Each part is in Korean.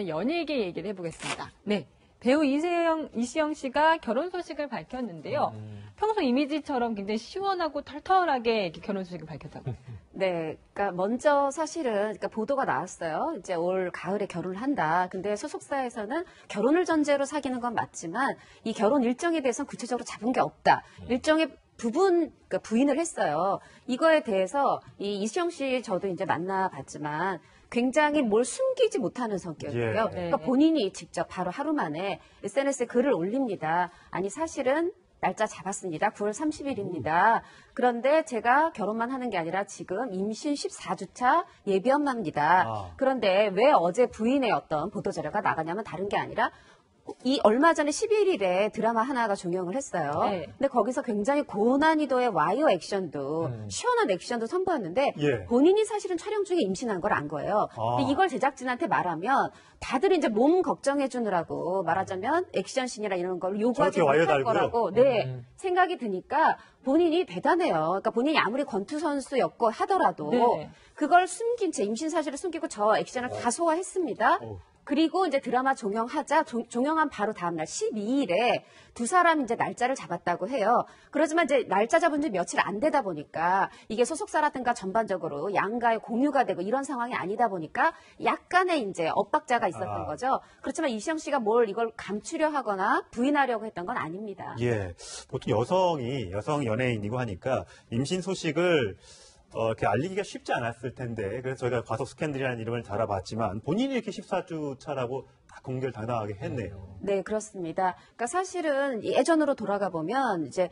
연예 얘기 얘기를 해보겠습니다. 네. 배우 이시영 씨가 결혼 소식을 밝혔는데요. 평소 이미지처럼 굉장히 시원하고 털털하게 이렇게 결혼 소식을 밝혔다고. 네, 그러니까 먼저 사실은 그러니까 보도가 나왔어요. 이제 올 가을에 결혼을 한다. 근데 소속사에서는 결혼을 전제로 사귀는 건 맞지만 이 결혼 일정에 대해서는 구체적으로 잡은 게 없다. 일정의 그러니까 부인을 했어요. 이거에 대해서 이 이시영 씨 저도 이제 만나봤지만 굉장히 뭘 숨기지 못하는 성격이에요. 예. 그러니까 본인이 직접 바로 하루 만에 SNS에 글을 올립니다. 아니 사실은 날짜 잡았습니다. 9월 30일입니다. 그런데 제가 결혼만 하는 게 아니라 지금 임신 14주차 예비 엄마입니다. 그런데 왜 어제 부인의 어떤 보도자료가 나가냐면 다른 게 아니라 이 얼마 전에 11일에 드라마 하나가 종영을 했어요. 네. 근데 거기서 굉장히 고난이도의 와이어 액션도 시원한 액션도 선보였는데 예. 본인이 사실은 촬영 중에 임신한 걸 안 거예요. 근데 이걸 제작진한테 말하면 다들 이제 몸 걱정해 주느라고 말하자면 액션씬이나 이런 걸 요구하지 저렇게 와이어 못할 달고요? 거라고 생각이 드니까 본인이 대단해요. 그러니까 본인이 아무리 권투 선수였고 하더라도 네. 그걸 숨긴 채 임신 사실을 숨기고 저 액션을 다 소화했습니다. 그리고 이제 드라마 종영하자 종영한 바로 다음날 12일에 두 사람이 이제 날짜를 잡았다고 해요. 그렇지만 이제 날짜 잡은 지 며칠 안 되다 보니까 이게 소속사라든가 전반적으로 양가의 공유가 되고 이런 상황이 아니다 보니까 약간의 이제 엇박자가 있었던 거죠. 그렇지만 이시영 씨가 뭘 이걸 감추려 하거나 부인하려고 했던 건 아닙니다. 예. 보통 여성 연예인이고 하니까 임신 소식을 이렇게 알리기가 쉽지 않았을 텐데, 그래서 저희가 과속 스캔들이라는 이름을 달아봤지만, 본인이 이렇게 14주 차라고 다 공개를 당당하게 했네요. 네, 그렇습니다. 그러니까 사실은 예전으로 돌아가 보면 이제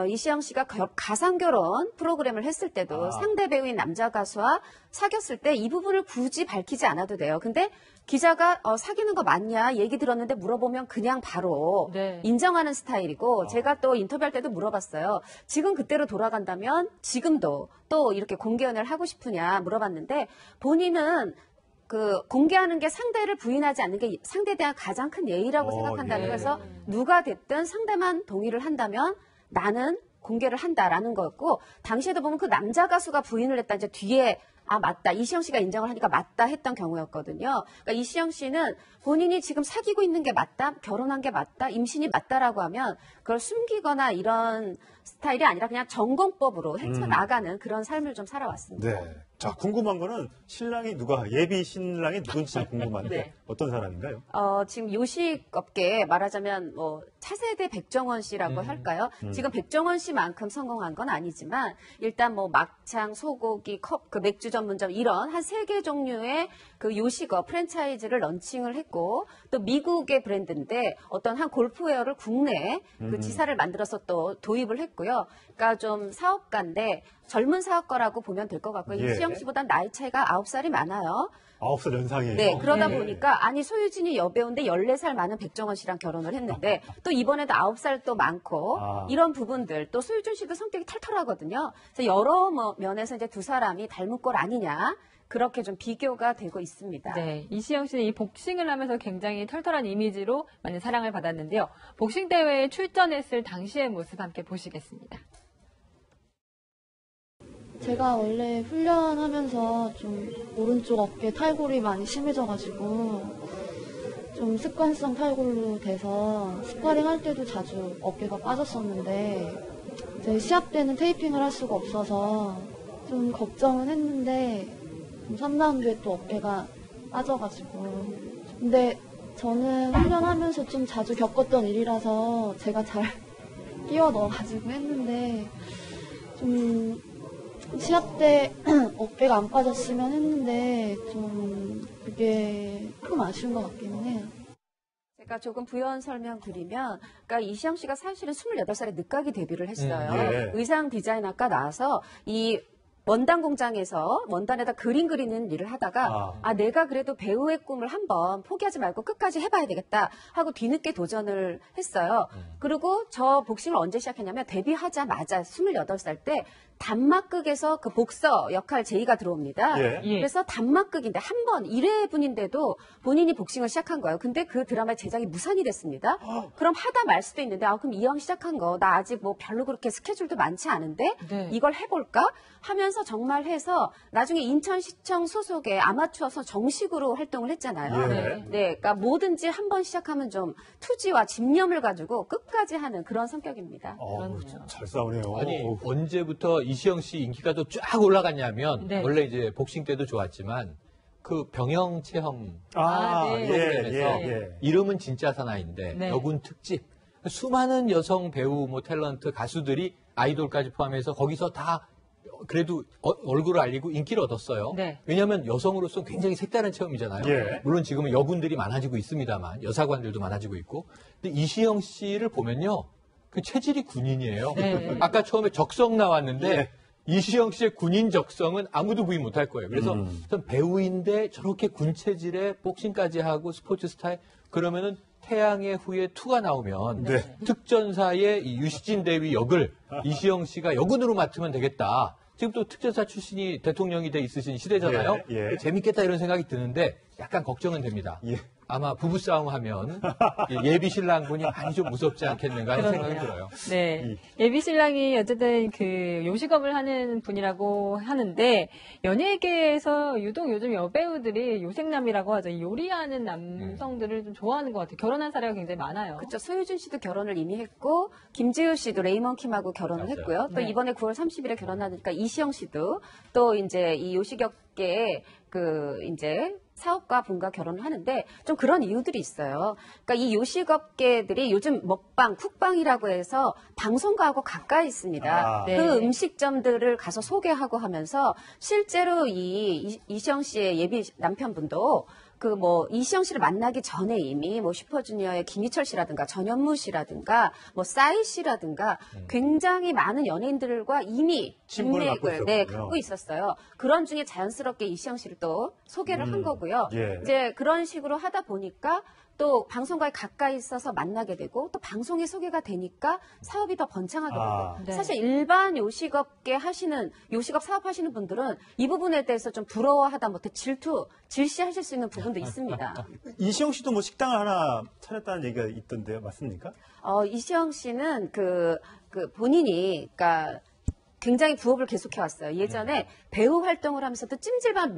이시영 씨가 가상결혼 프로그램을 했을 때도 상대 배우인 남자 가수와 사귀었을 때 이 부분을 굳이 밝히지 않아도 돼요. 근데 기자가 사귀는 거 맞냐 얘기 들었는데 물어보면 그냥 바로 네. 인정하는 스타일이고 제가 또 인터뷰할 때도 물어봤어요. 지금 그때로 돌아간다면 지금도 또 이렇게 공개 연애를 하고 싶으냐 물어봤는데 본인은 그 공개하는 게 상대를 부인하지 않는 게 상대에 대한 가장 큰 예의라고 생각한다는 예. 거에서 누가 됐든 상대만 동의를 한다면 나는 공개를 한다라는 거였고 당시에도 보면 그 남자 가수가 부인을 했다 이제 뒤에 맞다. 이시영 씨가 인정을 하니까 맞다 했던 경우였거든요. 그러니까 이시영 씨는 본인이 지금 사귀고 있는 게 맞다, 결혼한 게 맞다, 임신이 맞다라고 하면 그걸 숨기거나 이런 스타일이 아니라 그냥 전공법으로 헤쳐나가는 그런 삶을 좀 살아왔습니다. 네. 자, 궁금한 거는 예비 신랑이 누군지 참 궁금한데 네. 어떤 사람인가요? 지금 요식업계에 말하자면 뭐 차세대 백종원 씨라고 할까요? 지금 백종원 씨만큼 성공한 건 아니지만 일단 뭐 막창, 소고기, 그 맥주 전문점 이런 한 3개 종류의 그 요식업 프랜차이즈를 런칭을 했고 또 미국의 브랜드인데 어떤 한 골프웨어를 국내에 그 지사를 만들어서 또 도입을 했고요. 그러니까 좀 사업가인데 젊은 사업가라고 보면 될 것 같고요. 예. 이시영 씨보다 나이 차이가 9살이 많아요. 9살 연상이에요. 네, 그러다 예. 보니까 아니 소유진이 여배우인데 14살 많은 백종원 씨랑 결혼을 했는데 또 이번에도 9살 또 많고 이런 부분들 또 소유진 씨도 성격이 털털하거든요. 그래서 여러 면에서 이제 두 사람이 닮은 꼴 아니냐 그렇게 좀 비교가 되고 있습니다. 네, 이시영 씨는 이 복싱을 하면서 굉장히 털털한 이미지로 많은 사랑을 받았는데요. 복싱 대회에 출전했을 당시의 모습 함께 보시겠습니다. 제가 원래 훈련하면서 좀 오른쪽 어깨 탈골이 많이 심해져가지고 좀 습관성 탈골로 돼서 스파링 할 때도 자주 어깨가 빠졌었는데 이제 시합 때는 테이핑을 할 수가 없어서 좀 걱정은 했는데 3라운드에 또 어깨가 빠져가지고 근데 저는 훈련하면서 좀 자주 겪었던 일이라서 제가 잘 끼워 넣어가지고 했는데 좀 시합 때 어깨가 안 빠졌으면 했는데 좀 그게 조금 아쉬운 것 같기는 해요. 제가 조금 부연 설명드리면, 그러니까 이시영 씨가 사실은 28살에 늦가기 데뷔를 했어요. 예. 의상 디자이너과 나와서 이 원단 공장에서 원단에다 그림 그리는 일을 하다가 내가 그래도 배우의 꿈을 한번 포기하지 말고 끝까지 해봐야 되겠다 하고 뒤늦게 도전을 했어요. 그리고 저 복싱을 언제 시작했냐면 데뷔하자마자 28살 때 단막극에서 그 복서 역할 제의가 들어옵니다. 예. 그래서 단막극인데 한 번 1회분인데도 본인이 복싱을 시작한 거예요. 근데 그 드라마의 제작이 무산이 됐습니다. 그럼 하다 말 수도 있는데 그럼 이왕 시작한 거 나 아직 뭐 별로 그렇게 스케줄도 많지 않은데 네. 이걸 해볼까 하면서 그러면서 정말 해서 나중에 인천시청 소속의 아마추어서 정식으로 활동을 했잖아요. 예. 네, 그러니까 뭐든지 한 번 시작하면 좀 투지와 집념을 가지고 끝까지 하는 그런 성격입니다. 그렇네요. 잘 싸우네요. 아니 언제부터 이시영 씨 인기가 또 쫙 올라갔냐면 네. 원래 이제 복싱 때도 좋았지만 그 병영 체험 네. 프로그램에서 이름은 진짜 사나이인데 네. 여군 특집 수많은 여성 배우 뭐 탤런트 가수들이 아이돌까지 포함해서 거기서 다 그래도 얼굴을 알리고 인기를 얻었어요. 네. 왜냐하면 여성으로서 굉장히 색다른 체험이잖아요. 예. 물론 지금은 여군들이 많아지고 있습니다만 여사관들도 많아지고 있고. 근데 이시영 씨를 보면요, 그 체질이 군인이에요. 네. 아까 처음에 적성 나왔는데 예. 이시영 씨의 군인 적성은 아무도 부인 못할 거예요. 그래서 전 배우인데 저렇게 군 체질에 복싱까지 하고 스포츠 스타일 그러면은 태양의 후예 2가 나오면 네. 특전사의 이 유시진 대위 역을 이시영 씨가 여군으로 맡으면 되겠다. 지금 또 특전사 출신이 대통령이 돼 있으신 시대잖아요. 예, 예. 재밌겠다 이런 생각이 드는데 약간 걱정은 됩니다. 예. 아마 부부싸움 하면 예비 신랑분이 많이 좀 무섭지 않겠는가 하는 생각이 들어요. 네. 예비 신랑이 어쨌든 그 요식업을 하는 분이라고 하는데 연예계에서 유독 요즘 여배우들이 요생남이라고 하죠. 이 요리하는 남성들을 좀 좋아하는 것 같아요. 결혼한 사례가 굉장히 많아요. 그렇죠. 소유준 씨도 결혼을 이미 했고 김지우 씨도 레이먼 킴하고 결혼을 맞아요. 했고요. 또 네. 이번에 9월 30일에 결혼하니까 이시영 씨도 또 이제 이 요식업계에 그 이제 사업가 분과 결혼을 하는데 좀 그런 이유들이 있어요. 그러니까 이 요식업계들이 요즘 먹방, 쿡방이라고 해서 방송가하고 가까이 있습니다. 아. 네. 그 음식점들을 가서 소개하고 하면서 실제로 이시영 씨의 예비 남편분도 그 뭐 이시영 씨를 만나기 전에 이미 뭐 슈퍼주니어의 김희철 씨라든가 전현무 씨라든가 뭐 싸이 씨라든가 굉장히 많은 연예인들과 이미 친분을 갖고 인맥을 있었군요. 갖고 있었어요. 그런 중에 자연스럽게 이시영 씨를 또 소개를 한 거고요. 예. 이제 그런 식으로 하다 보니까 또 방송과에 가까이 있어서 만나게 되고 또 방송에 소개가 되니까 사업이 더 번창하게 되고 아. 네. 사실 일반 요식업 사업하시는 분들은 이 부분에 대해서 좀 부러워하다 못해 질시하실 수 있는 부분도 있습니다. 이시영 씨도 뭐 식당을 하나 차렸다는 얘기가 있던데요. 맞습니까? 이시영 씨는 그 본인이 그러니까 굉장히 부업을 계속해왔어요. 예전에 배우 활동을 하면서도 찜질방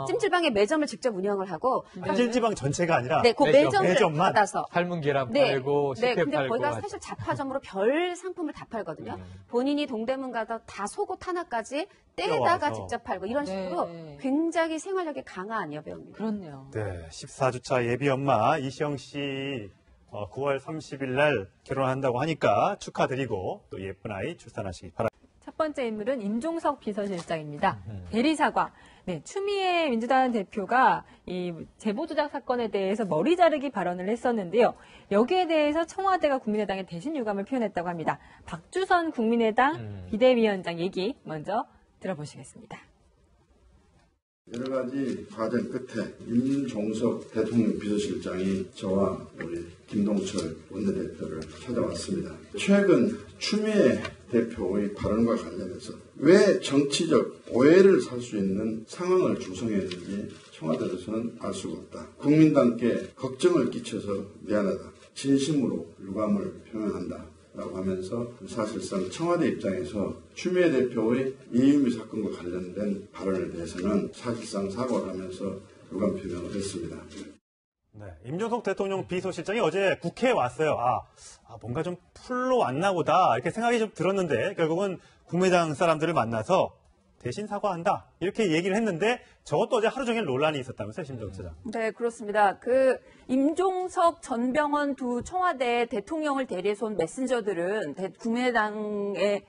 찜질방의 매점을 직접 운영을 하고 찜질방 전체가 아니라 네, 그 매점, 매점을 매점만? 받아서 삶은 계란 팔고 네, 식혜 근데 팔고 거기가 하죠. 사실 잡화점으로 별 상품을 다 팔거든요. 본인이 동대문 가서 다 속옷 하나까지 떼다가 떼어와서. 직접 팔고 이런 식으로 네. 굉장히 생활력이 강한 여배우입니다. 그렇네요. 네, 14주차 예비 엄마 이시영 씨 9월 30일 날 결혼한다고 하니까 축하드리고 또 예쁜 아이 출산하시기 바랍니다. 첫 번째 인물은 임종석 비서실장입니다. 대리사과. 네, 추미애 민주당 대표가 이 제보 조작 사건에 대해서 머리 자르기 발언을 했었는데요. 여기에 대해서 청와대가 국민의당에 대신 유감을 표현했다고 합니다. 박주선 국민의당 비대위원장 얘기 먼저 들어보시겠습니다. 여러 가지 과정 끝에 임종석 대통령 비서실장이 저와 우리 김동철 원내대표를 찾아왔습니다. 최근 추미애 대표의 발언과 관련해서 왜 정치적 오해를 살 수 있는 상황을 조성했는지 청와대로서는 알 수가 없다. 국민당께 걱정을 끼쳐서 미안하다. 진심으로 유감을 표명한다. 라고 하면서 사실상 청와대 입장에서 추미애 대표의 이유미 사건과 관련된 발언에 대해서는 사실상 사과를 하면서 유감 표명을 했습니다. 네, 임종석 대통령 비서실장이 어제 국회에 왔어요. 뭔가 좀 풀로 왔나 보다 이렇게 생각이 좀 들었는데 결국은 국민의당 사람들을 만나서 대신 사과한다 이렇게 얘기를 했는데 저것도 어제 하루 종일 논란이 있었다면서요, 심정욱 차장. 네, 그렇습니다. 임종석, 전병헌 두 청와대 대통령을 대리해서 온 메신저들은 국민의당의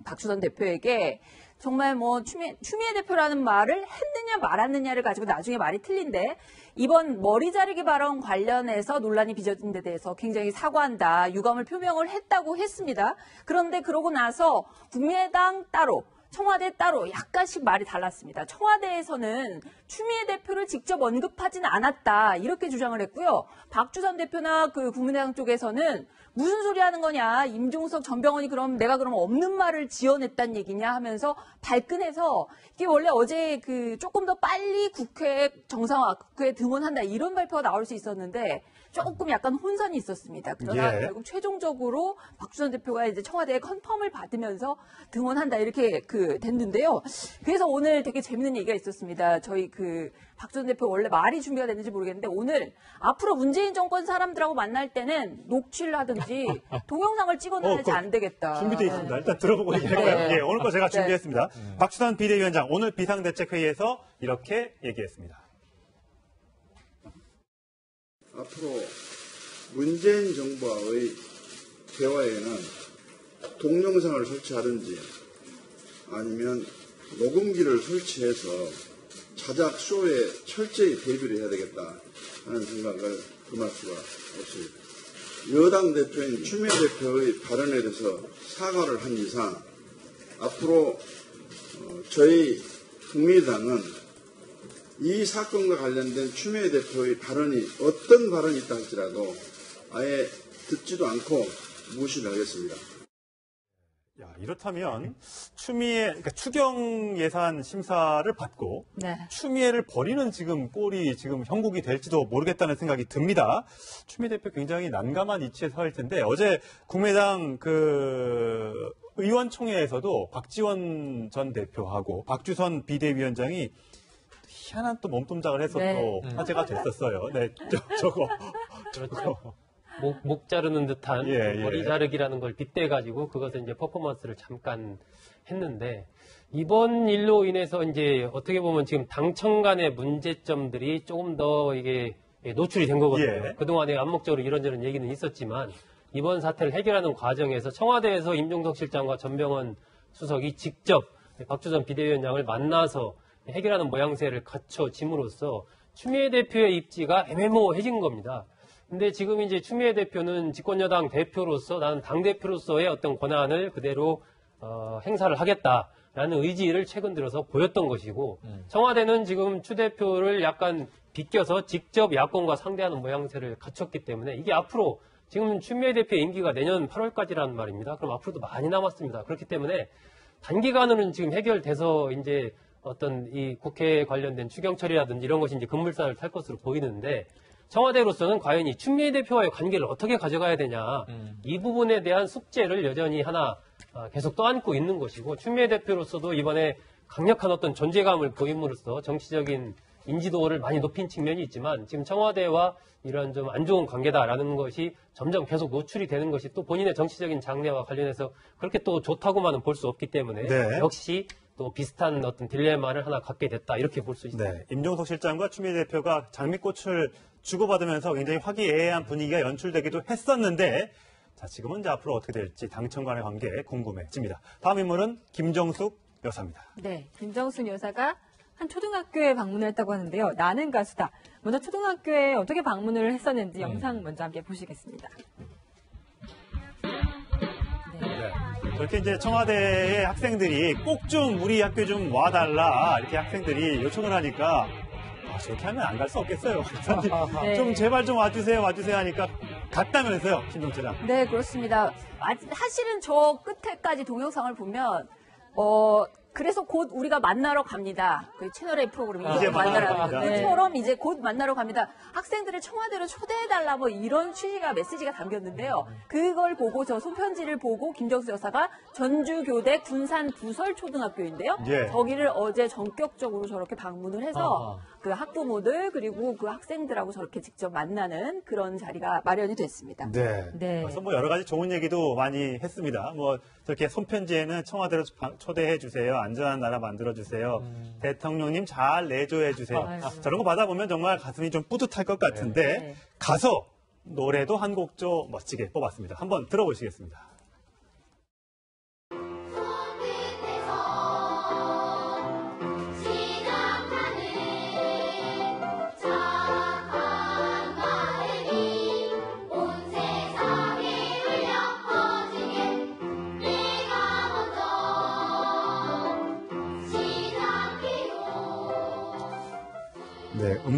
박주선 대표에게 정말 추미애 대표라는 말을 했느냐 말았느냐를 가지고 나중에 말이 틀린데 이번 머리 자르기 발언 관련해서 논란이 빚어진 데 대해서 굉장히 사과한다, 유감을 표명을 했다고 했습니다. 그런데 그러고 나서 국민의당 따로 청와대 따로 약간씩 말이 달랐습니다. 청와대에서는 추미애 대표를 직접 언급하진 않았다. 이렇게 주장을 했고요. 박주선 대표나 그 국민의당 쪽에서는 무슨 소리 하는 거냐. 임종석, 전병헌이 그럼 내가 그럼 없는 말을 지어냈단 얘기냐 하면서 발끈해서 이게 원래 어제 그 조금 더 빨리 국회 정상화, 국회에 등원한다 이런 발표가 나올 수 있었는데 조금 약간 혼선이 있었습니다. 그러나 예. 결국 최종적으로 박주선 대표가 이제 청와대에 컨펌을 받으면서 등원한다 이렇게 그 됐는데요. 그래서 오늘 되게 재밌는 얘기가 있었습니다. 저희 그 박주선 대표 원래 말이 준비가 됐는지 모르겠는데 오늘 앞으로 문재인 정권 사람들하고 만날 때는 녹취를 하든지 동영상을 찍어내지 안 되겠다. 준비되어 있습니다. 일단 들어보고 얘기할까요? 네. 예, 오늘 거 제가 준비했습니다. 박주선 비대위원장 오늘 비상대책회의에서 이렇게 얘기했습니다. 앞으로 문재인 정부와의 대화에는 동영상을 설치하든지 아니면 녹음기를 설치해서 자작 쇼에 철저히 대비를 해야 되겠다 하는 생각을 금할 수가 없습니다. 여당 대표인 추미애 대표의 발언에 대해서 사과를 한 이상 앞으로 저희 국민의당은 이 사건과 관련된 추미애 대표의 발언이 어떤 발언이 있다 할지라도 아예 듣지도 않고 무시를 하겠습니다. 야, 이렇다면 그러니까 추경 예산 심사를 받고 네. 추미애를 버리는 지금 꼴이 지금 형국이 될지도 모르겠다는 생각이 듭니다. 추미애 대표 굉장히 난감한 위치에 서 있을 텐데 어제 국민의당 그 의원총회에서도 박지원 전 대표하고 박주선 비대위원장이 희한한 또 몸동작을 해서 네. 또 화제가 됐었어요. 네, 저거. 목 자르는 듯한 예, 예. 머리 자르기라는 걸 빗대가지고 그것을 이제 퍼포먼스를 잠깐 했는데 이번 일로 인해서 이제 어떻게 보면 지금 당청 간의 문제점들이 조금 더 이게 노출이 된 거거든요. 예. 그동안에 암묵적으로 이런저런 얘기는 있었지만 이번 사태를 해결하는 과정에서 청와대에서 임종석 실장과 전병헌 수석이 직접 박주선 비대위원장을 만나서 해결하는 모양새를 갖춰짐으로써 추미애 대표의 입지가 애매모호해진 겁니다. 근데 지금 이제 추미애 대표는 집권여당 대표로서 나는 당대표로서의 어떤 권한을 그대로 행사를 하겠다라는 의지를 최근 들어서 보였던 것이고 청와대는 지금 추 대표를 약간 비껴서 직접 야권과 상대하는 모양새를 갖췄기 때문에 이게 앞으로 지금 추미애 대표의 임기가 내년 8월까지라는 말입니다. 그럼 앞으로도 많이 남았습니다. 그렇기 때문에 단기간으로는 지금 해결돼서 이제 어떤 이 국회에 관련된 추경 처리라든지 이런 것이 이제 급물살을 탈 것으로 보이는데 청와대로서는 과연 이 추미애 대표와의 관계를 어떻게 가져가야 되냐 이 부분에 대한 숙제를 여전히 하나 계속 떠안고 있는 것이고 추미애 대표로서도 이번에 강력한 어떤 존재감을 보임으로써 정치적인 인지도를 많이 높인 측면이 있지만 지금 청와대와 이런 좀 안 좋은 관계다라는 것이 점점 계속 노출이 되는 것이 또 본인의 정치적인 장래와 관련해서 그렇게 또 좋다고만은 볼 수 없기 때문에 네. 역시 또 비슷한 어떤 딜레마를 하나 갖게 됐다 이렇게 볼 수 있습니다. 네, 임종석 실장과 추미애 대표가 장미꽃을 주고받으면서 굉장히 화기애애한 분위기가 연출되기도 했었는데 자, 지금은 이제 앞으로 어떻게 될지 당청 간의 관계 궁금해집니다. 다음 인물은 김정숙 여사입니다. 네, 김정숙 여사가 한 초등학교에 방문을 했다고 하는데요. 나는 가수다. 먼저 초등학교에 어떻게 방문을 했었는지 영상 먼저 함께 보시겠습니다. 네. 저렇게 이제 청와대의 학생들이 꼭 좀 우리 학교에 좀 와달라 이렇게 학생들이 요청을 하니까 저렇게 하면 안 갈 수 없겠어요. 네. 좀 제발 좀 와주세요 하니까 갔다면서요, 김동철장. 네, 그렇습니다. 사실은 저 끝에까지 동영상을 보면, 그래서 곧 우리가 만나러 갑니다. 그 채널A 프로그램이 이제 만나러 만나러 갑니다. 갑니다. 그처럼 이제 곧 만나러 갑니다. 학생들을 청와대로 초대해달라 뭐 이런 취지가 메시지가 담겼는데요. 그걸 보고 저 손편지를 보고 김정수 여사가 전주교대 군산부설초등학교인데요. 예. 저기를 어제 전격적으로 저렇게 방문을 해서 그 학부모들 그리고 그 학생들하고 저렇게 직접 만나는 그런 자리가 마련이 됐습니다. 네. 네. 그래서 뭐 여러 가지 좋은 얘기도 많이 했습니다. 뭐 저렇게 손편지에는 청와대로 초대해 주세요. 안전한 나라 만들어 주세요. 대통령님 잘 내조해 주세요. 아이고. 저런 거 받아보면 정말 가슴이 좀 뿌듯할 것 같은데 네. 가서 노래도 한 곡 좀 멋지게 뽑았습니다. 한번 들어보시겠습니다.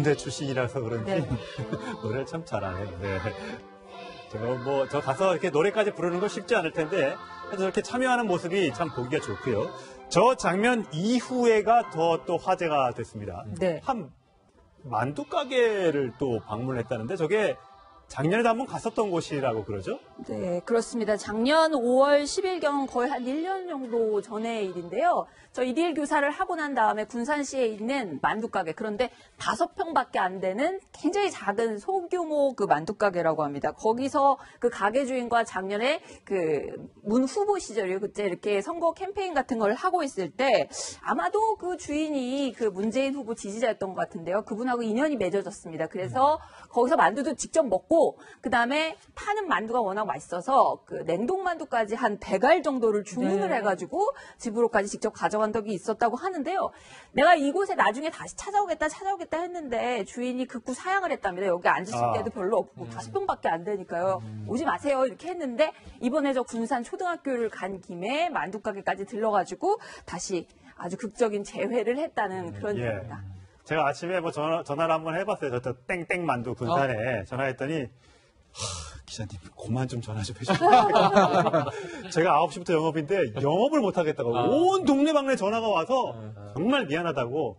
연운대 출신이라서 그런지 네. 노래를 참 잘하네요. 네. 저 가서 이렇게 노래까지 부르는 거 쉽지 않을 텐데, 그래서 저렇게 참여하는 모습이 참 보기가 좋고요. 저 장면 이후에가 더 또 화제가 됐습니다. 네. 한 만두 가게를 또 방문했다는데, 저게 작년에도 한번 갔었던 곳이라고 그러죠? 네, 그렇습니다. 작년 5월 10일경 거의 한 1년 정도 전의 일인데요. 저 일일 교사를 하고 난 다음에 군산시에 있는 만두가게, 그런데 5평밖에 안 되는 굉장히 작은 소규모 그 만두가게라고 합니다. 거기서 그 가게 주인과 작년에 그 문 후보 시절이요. 그때 이렇게 선거 캠페인 같은 걸 하고 있을 때 아마도 그 주인이 그 문재인 후보 지지자였던 것 같은데요. 그분하고 인연이 맺어졌습니다. 그래서 거기서 만두도 직접 먹고, 그 다음에 파는 만두가 워낙 맛있어서 그 냉동 만두까지 한 100알 정도를 주문을 네. 해가지고 집으로까지 직접 가져간 적이 있었다고 하는데요. 내가 이곳에 나중에 다시 찾아오겠다 했는데 주인이 극구 사양을 했답니다. 여기 앉으실 데도 별로 없고 5평밖에 안 되니까요. 오지 마세요 이렇게 했는데, 이번에 저 군산 초등학교를 간 김에 만두가게까지 들러가지고 다시 아주 극적인 재회를 했다는 그런 예. 얘기입니다. 제가 아침에 뭐 전화를 한번 해봤어요. 저 땡땡 만두 군산에 전화했더니, 기자님, 그만 좀 전화 좀 해주세요. 제가 9시부터 영업인데 영업을 못 하겠다고 온 동네방네 전화가 와서 정말 미안하다고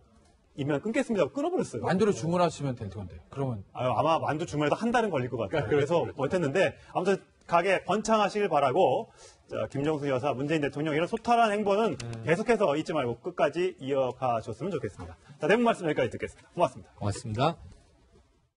이면 끊겠습니다 하고 끊어버렸어요. 만두를 주문하시면 될 건데. 그러면 아마 만두 주문해도 한 달은 걸릴 것 같아요. 그래서 못했는데, 아무튼 가게 번창하시길 바라고, 자, 김정수 여사, 문재인 대통령 이런 소탈한 행보는 계속해서 잊지 말고 끝까지 이어가 줬으면 좋겠습니다. 자, 내용 말씀 여기까지 듣겠습니다. 고맙습니다. 고맙습니다.